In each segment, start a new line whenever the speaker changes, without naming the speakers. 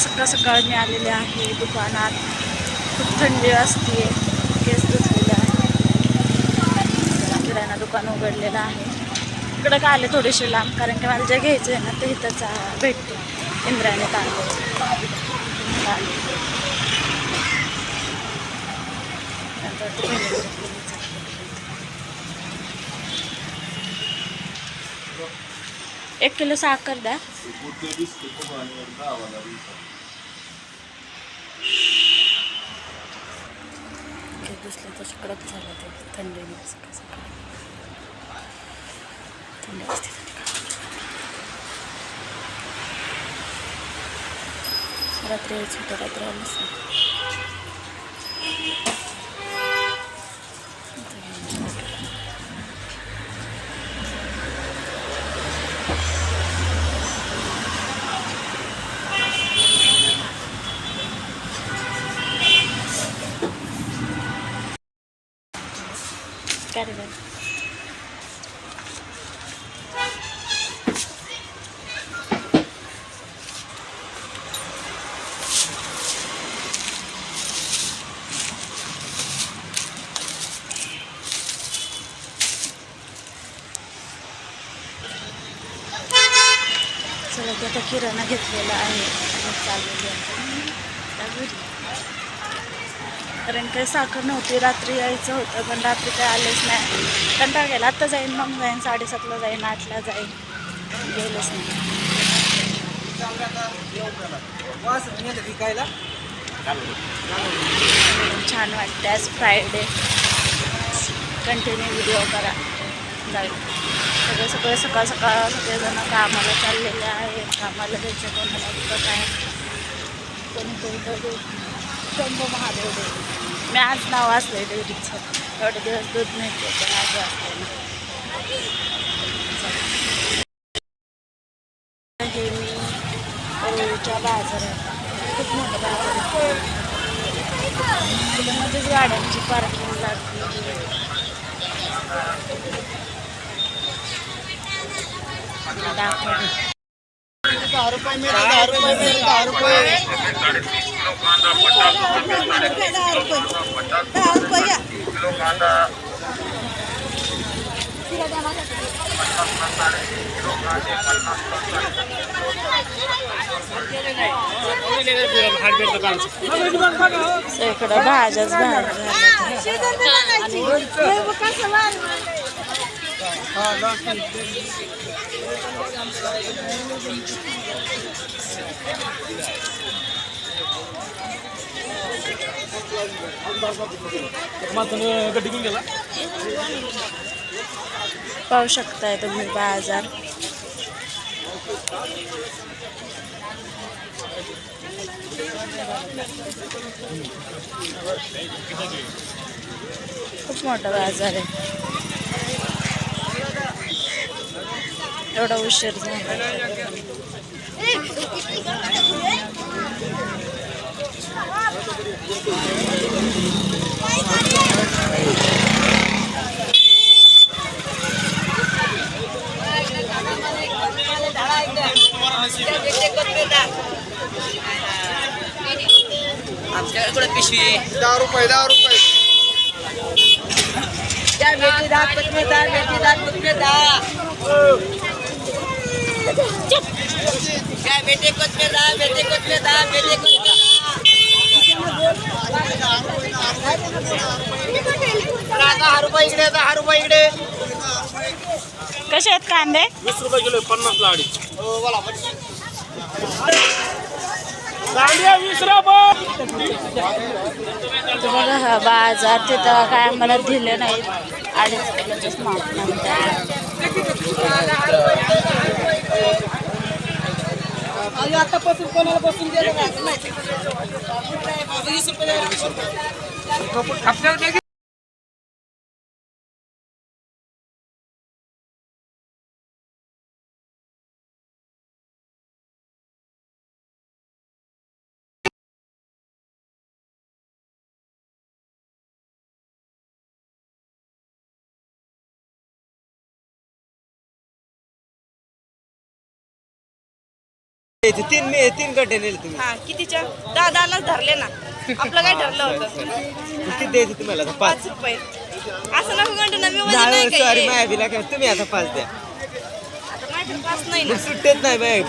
सकाळ सकाळ मी आलेले आहे दुकानात. खूप थंडी असते. केस धुतलेले आहे. किराणा दुकान उघडलेलं आहे. इकडं का आले थोडेसे लांब, कारण की मला जे घ्यायचं आहे ना ते इथंच भेटते. इंद्रायणी तांदूळ एक किलो साखर द्या. दुसऱ्या तर कडक झालं ते थंडीने. थंडी असते. रात्री यायचं होतं, रात्री आलीच नाही. काय रे चला की आता किराणा घेतलेला आहे आणि चाललेली आहे. कारण काही साखर नव्हती. रात्री यायचं होतं पण रात्री काही आलेच नाही. कंटाळा गेला. आत्ता जाईन, मग जाईन, 7:30ला जाईन, 8ला जाईन. गेलंच नाही. छान वाटते. आज फ्रायडे. कंटिन्यू व्हिडिओ करा. जाईल सगळे सकाळ सगळेजण कामाला चाललेले आहे. कामाला जायचं कोणाला दुखत आहे, कोणी शंभू महादेव डेअरी. मी आज नाव वाचलं डेअरीचं. एवढे दिवस दूध नाही पण आज वाचलं. हे मी ओळीच्या बाजारात. खूप मोठं बाजार आहे. त्याच्यामध्येच गाड्यांची पार्किंग लागली. दाखवते. 10 रुपये मिळाले. 10 रुपये मिळाले. 10 रुपये. 10 रुपये या. इकडं भाज्याच बाहेर पाहू शकताय तुम्ही बाजार. खूप मोठा बाजार आहे. एवढा उशीर झाला.
आमच्याकडे पिशवी
10 रुपये. 10 रुपये.
त्या मेथी दात पत्नी दा, मेथी दात पत्नी दा. क्या बेटे कोचमे दा, बेटे कोचमे दा, बेटे कोचमे दा. 10 रुपये इकडे, 10 रुपये इकडे.
कसे आहेत कांदे?
20 रुपये किलो. 50 लाडी.
बघा हा बाजार. तिथं काय आम्हाला दिले नाहीत. 2.5 किलोचंच माप म्हणतात.
आतापासून कोणाला बसून गेलं नाही.
तीन गड्डे नेले तुम्ही.
हा कितीच्या 10-10लाच धरले ना. आपलं काय ठरलं होतं
किती द्यायचे तुम्हाला आता?
5 रुपये. असं नको गंटू ना, मी वजन
नाही
नाही
सॉरी
काही.
माया बिला काय तुम्ही आता 5 द्या.
आता माझ्याकडे 5 नाही ना.
मग सुट्टेच नाही बाय.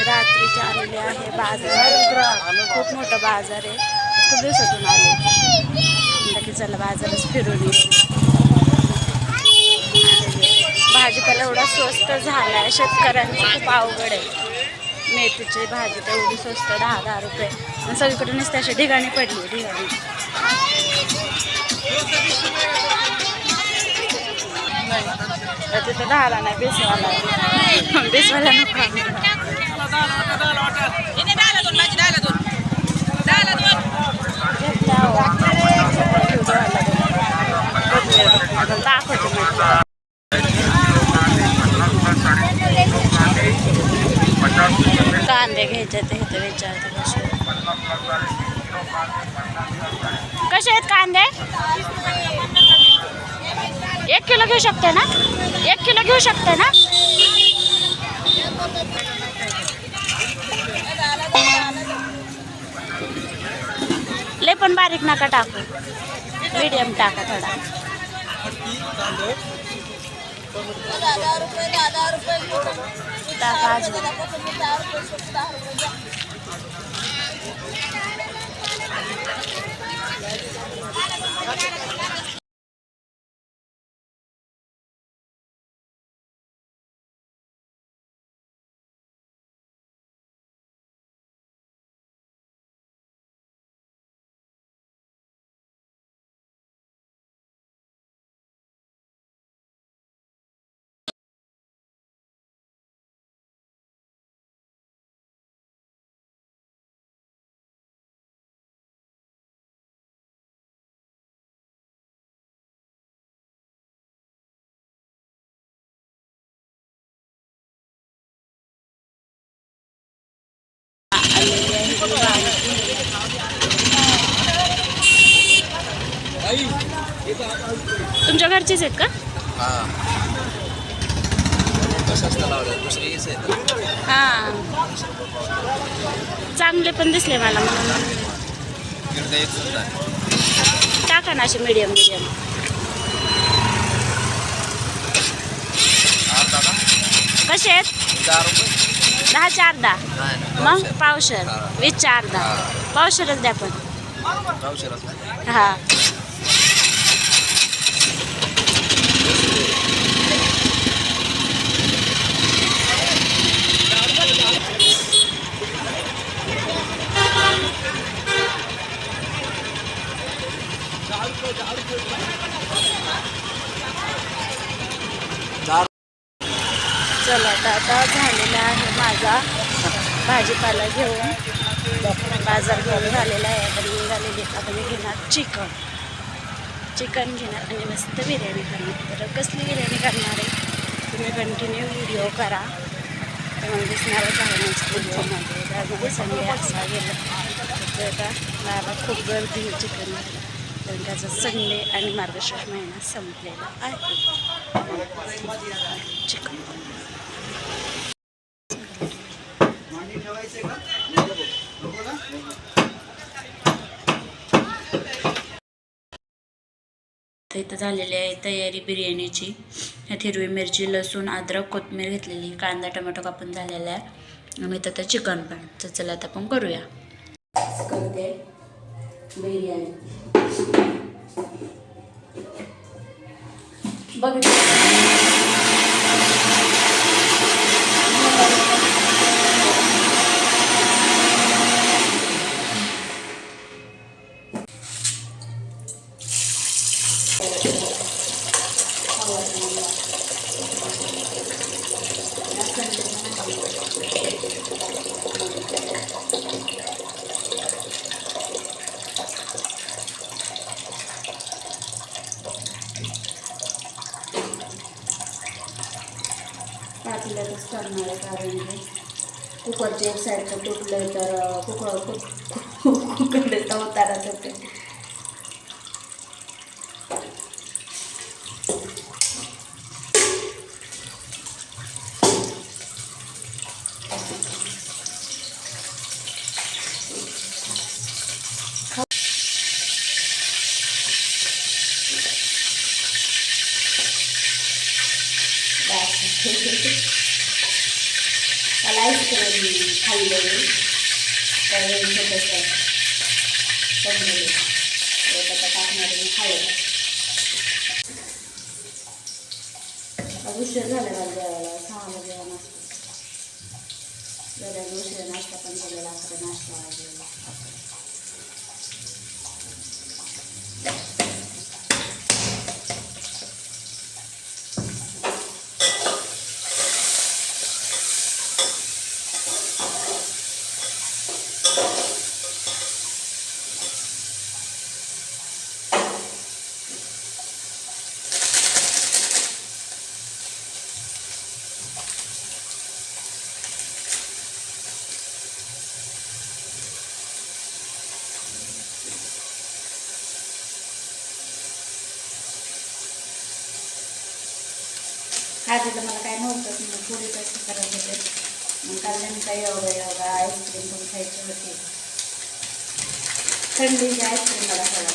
रात्रीचे आलेले आहे बाजार. खूप मोठा बाजार आहे. खूप दिवसातून आले की चला बाजारच फिरून येऊ. भाजीपाला एवढा स्वस्त झाला आहे, शेतकऱ्यांचं खूप अवघड आहे. मेथीची भाजी तेवढी स्वस्त 10-10 रुपये. आणि सगळीकडे नुसते अशा ठिकाणी पडली ठिकाणी. तिथं 10ला नाही 20वाला आहे. 20वाला नको. कांदे घ्यायचे ते इथे विचारते कसे आहेत कांदे. 1 किलो घेऊ शकते ना. 1 किलो घेऊ शकते ना. लय पण बारीक नका टाकू, मीडियम टाका थोडा. टाका अजून. तुमच्या घरचीच आहेत का? हां चांगले पण दिसले मला म्हणून टाका ना असे मीडियम मीडियम. कसे आहेत? 10चे अर्धा. मग पावशेर 20चे अर्धा. पावशेरच द्या पण. हां चला आता झालेला आहे माझा भाजीपाला घेऊन. बाजार घेऊन झालेला आहे. आता मी निघालेली. आता मी घेणार चिकन घेणार आणि मस्त बिर्याणी करणार. तर कसली बिर्याणी करणार आहे तुम्ही कंटिन्यू व्हिडिओ करा, तुम्हाला दिसणारच आहे नेक्स्ट व्हिडिओमध्ये. त्यामध्ये संडे असा गेला तर आता गावात खूप गर्दी चिकन कारण त्याचा संडे आणि मार्गशीर्ष महिना संपलेला आहे. चिकन इथं झालेली आहे तयारी बिर्याणीची. ह्यात हिरवी मिरची, लसूण, अद्रक, कोथिंबीर घेतलेली, कांदा टोमॅटो कापून झालेला आहे आणि इथं चिकन पण. तर चला आता आपण करूया. करते बिर्याणी बघ. पातेल्यातच करणार आहे कारण की कुकरचे एक साईडचं तुटलं तर कुकरचा उताराच होते. मला आईस्क्रीम खाल्लेली त्यावेळी छोटंसं पडलेली त्याचा टाकणार मी खाल्लं. उशीर झाला मला जेवायला 6 जेवण असतं. जरा उशीर नाश्ता पण झालेला असतं. नाश्ता वाजलेला आधीला मला काय नव्हतंच मग थोडी पैसे करत होते. मग काल काही एवढं आईस्क्रीम पण खायची होती. थंडीची आईस्क्रीम मला खायला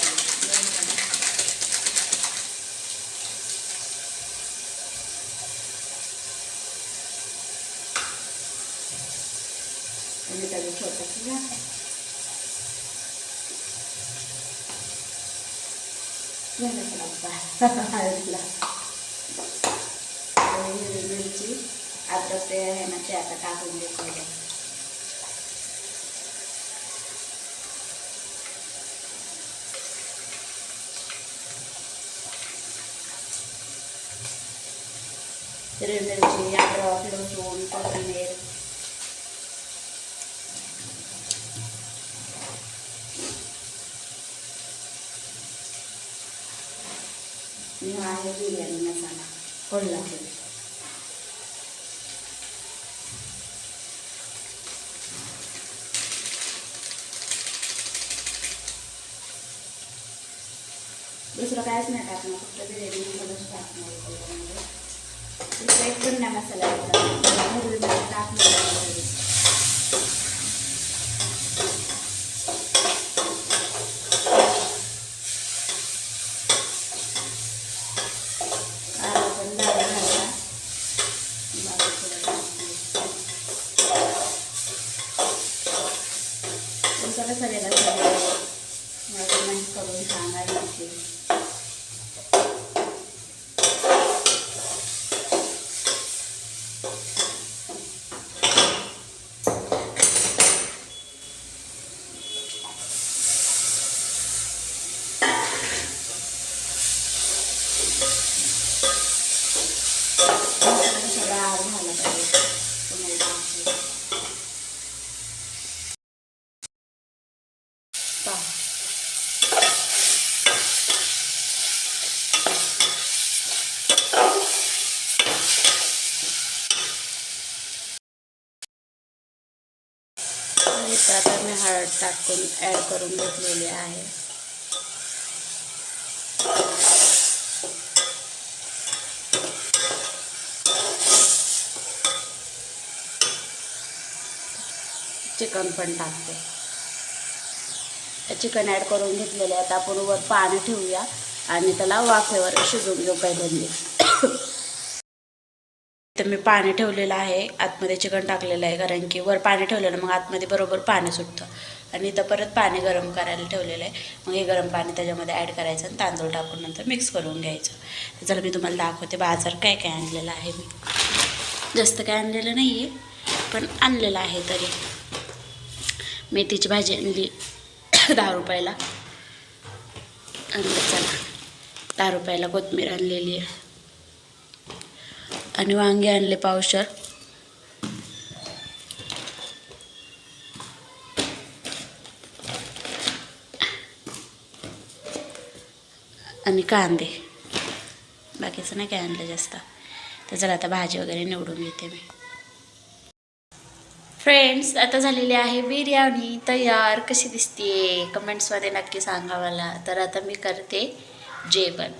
आणि त्याचं छोटंसं झालं. हिरवी मिरची, अद्रक ते आहे ना ते आता टाकून घेतलेले. हिरवी मिरची, अद्रक, लसूण, कोथिंबीर हा आहे बिर्याणी मसाला कोल्हापुरी. दुसरं कायच नाही टाकणार, फक्त बिर्याणी मसालाच टाकणार. दुसरा एक पुन्हा मसाला हिरवी मिरची टाकणार. सगळ्याला कमेंट करून सांगा नक्की. सगळा आग झाला पाहिजे इथं आता मी हळद टाकून ॲड करून घेतलेली आहे. चिकन पण टाकते. चिकन ॲड करून घेतलेले आता आपण वर पाणी ठेवूया आणि त्याला वाफेवर शिजवून घेऊ पहिल्यांदा. तर मी पाणी ठेवलेलं आहे, आतमध्ये चिकन टाकलेलं आहे, कारण की वर पाणी ठेवलेलं मग आतमध्ये बरोबर पाणी सुटतं. आणि इथं परत पाणी गरम करायला ठेवलेलं आहे. मग हे गरम पाणी त्याच्यामध्ये ॲड करायचं आणि तांदूळ टाकून नंतर मिक्स करून घ्यायचं. तर चला मी तुम्हाला दाखवते बाजार काय काय आणलेलं आहे. मी जास्त काय आणलेलं नाही आहे, पण आणलेलं आहे. तरी मेथीची भाजी आणली 10 रुपयाला. आणि चला 10 रुपयाला कोथिंबीर आणलेली आहे. आणि वांगे आणले पावशर. आणि कांदे. बाकीचं नाही काय आणलं जास्त. तर चला आता भाजी वगैरे निवडून घेते मी. फ्रेंड्स, आता झालेली आहे बिर्याणी तयार. कशी दिसते कमेंट्समध्ये नक्की सांगा मला. तर आता मी करते जेवण.